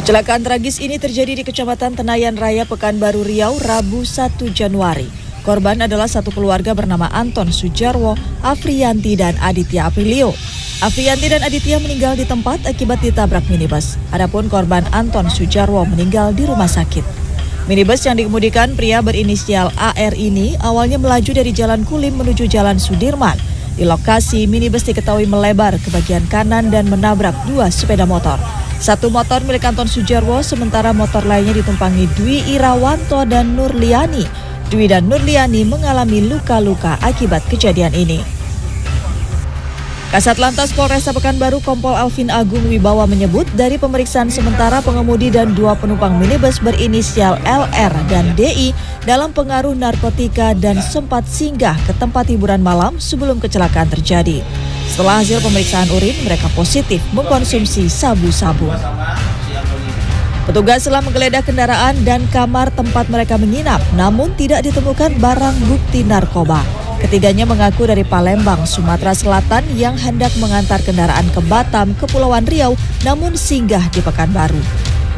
Kecelakaan tragis ini terjadi di Kecamatan Tenayan Raya, Pekanbaru Riau, Rabu 1 Januari. Korban adalah satu keluarga bernama Anton Sujarwo, Afriyanti, dan Aditya Aprilio. Afriyanti dan Aditya meninggal di tempat akibat ditabrak minibus. Adapun korban Anton Sujarwo meninggal di rumah sakit. Minibus yang dikemudikan pria berinisial AR ini awalnya melaju dari Jalan Kulim menuju Jalan Sudirman. Di lokasi, minibus diketahui melebar ke bagian kanan dan menabrak dua sepeda motor. Satu motor milik Anton Sujarwo, sementara motor lainnya ditumpangi Dwi Irawanto dan Nurliani. Dwi dan Nurliani mengalami luka-luka akibat kejadian ini. Kasat Lantas Polresta Pekanbaru Kompol Alvin Agung Wibawa menyebut dari pemeriksaan sementara pengemudi dan dua penumpang minibus berinisial LR dan DI dalam pengaruh narkotika dan sempat singgah ke tempat hiburan malam sebelum kecelakaan terjadi. Setelah hasil pemeriksaan urin, mereka positif mengkonsumsi sabu-sabu. Petugas telah menggeledah kendaraan dan kamar tempat mereka menginap, namun tidak ditemukan barang bukti narkoba. Ketiganya mengaku dari Palembang, Sumatera Selatan yang hendak mengantar kendaraan ke Batam, Kepulauan Riau, namun singgah di Pekanbaru.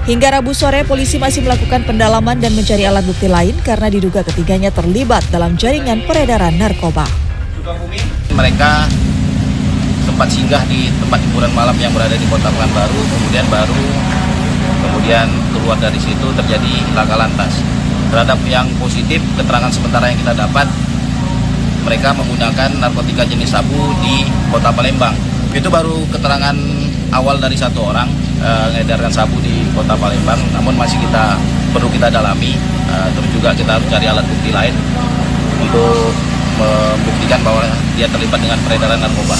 Hingga Rabu sore, polisi masih melakukan pendalaman dan mencari alat bukti lain karena diduga ketiganya terlibat dalam jaringan peredaran narkoba. Mereka sempat singgah di tempat hiburan malam yang berada di Kota Pekanbaru, kemudian keluar dari situ terjadi laka lantas. Terhadap yang positif, keterangan sementara yang kita dapat, mereka menggunakan narkotika jenis sabu di Kota Palembang. Itu baru keterangan awal dari satu orang mengedarkan sabu di Kota Palembang, namun masih perlu kita dalami, terus juga kita harus cari alat bukti lain untuk membuktikan bahwa dia terlibat dengan peredaran narkoba.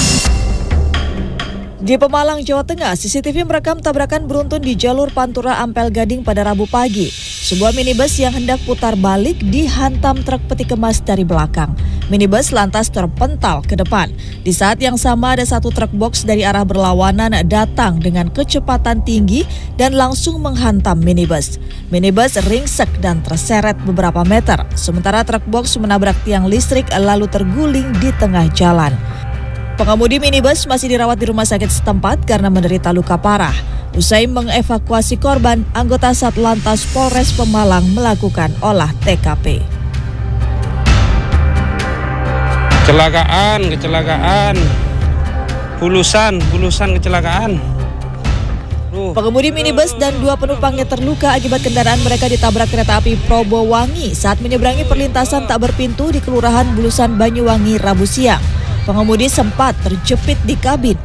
Di Pemalang, Jawa Tengah, CCTV merekam tabrakan beruntun di jalur Pantura Ampel Gading pada Rabu pagi. Sebuah minibus yang hendak putar balik dihantam truk peti kemas dari belakang. Minibus lantas terpental ke depan. Di saat yang sama ada satu truk box dari arah berlawanan datang dengan kecepatan tinggi dan langsung menghantam minibus. Minibus ringsek dan terseret beberapa meter, sementara truk box menabrak tiang listrik lalu terguling di tengah jalan. Pengemudi minibus masih dirawat di rumah sakit setempat karena menderita luka parah. Usai mengevakuasi korban, anggota Satlantas Polres Pemalang melakukan olah TKP. Kecelakaan. Hulusan kecelakaan. Pengemudi minibus dan dua penumpangnya terluka akibat kendaraan mereka ditabrak kereta api Probowangi saat menyeberangi perlintasan tak berpintu di Kelurahan Bulusan Banyuwangi Rabu siang. Pengemudi sempat terjepit di kabin.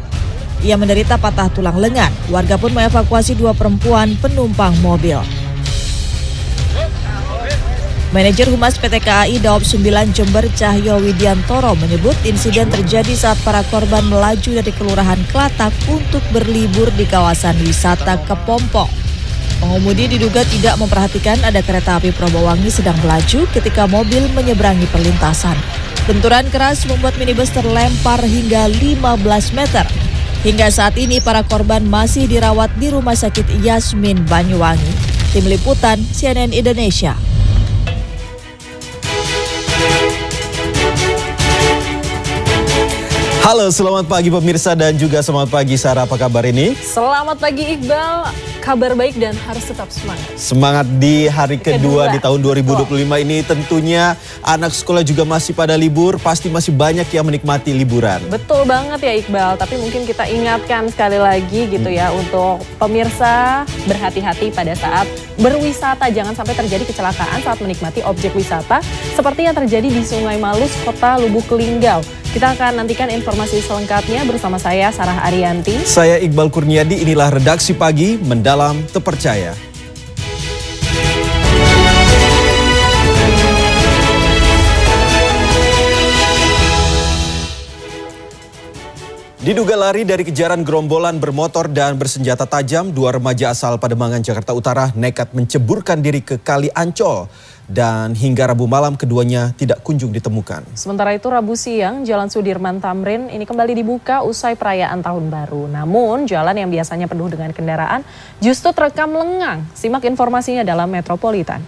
Ia menderita patah tulang lengan. Warga pun mengevakuasi dua perempuan penumpang mobil. Manajer Humas PT KAI Daob 9 Jember Cahyo Widiantoro menyebut insiden terjadi saat para korban melaju dari Kelurahan Klatak untuk berlibur di kawasan wisata Kepompong. Pengemudi diduga tidak memperhatikan ada kereta api Probowangi sedang melaju ketika mobil menyeberangi perlintasan. Benturan keras membuat minibus terlempar hingga 15 meter. Hingga saat ini para korban masih dirawat di Rumah Sakit Yasmin Banyuwangi. Tim Liputan CNN Indonesia. Halo, selamat pagi pemirsa dan juga selamat pagi Sarah, apa kabar ini? Selamat pagi Iqbal, kabar baik dan harus tetap semangat. Semangat di hari kedua di tahun 2025 ini, tentunya anak sekolah juga masih pada libur, pasti masih banyak yang menikmati liburan. Betul banget ya Iqbal, tapi mungkin kita ingatkan sekali lagi gitu ya untuk pemirsa berhati-hati pada saat berwisata, jangan sampai terjadi kecelakaan saat menikmati objek wisata seperti yang terjadi di Sungai Malus, Kota Lubuk Linggau. Kita akan nantikan informasi selengkapnya bersama saya Sarah Ariyanti. Saya Iqbal Kurniadi, inilah Redaksi Pagi Mendalam Terpercaya. Diduga lari dari kejaran gerombolan bermotor dan bersenjata tajam, dua remaja asal Pademangan, Jakarta Utara nekat menceburkan diri ke Kali Ancol. Dan hingga Rabu malam keduanya tidak kunjung ditemukan. Sementara itu Rabu siang Jalan Sudirman Tamrin ini kembali dibuka usai perayaan Tahun Baru. Namun jalan yang biasanya penuh dengan kendaraan justru terekam lengang. Simak informasinya dalam Metropolitan.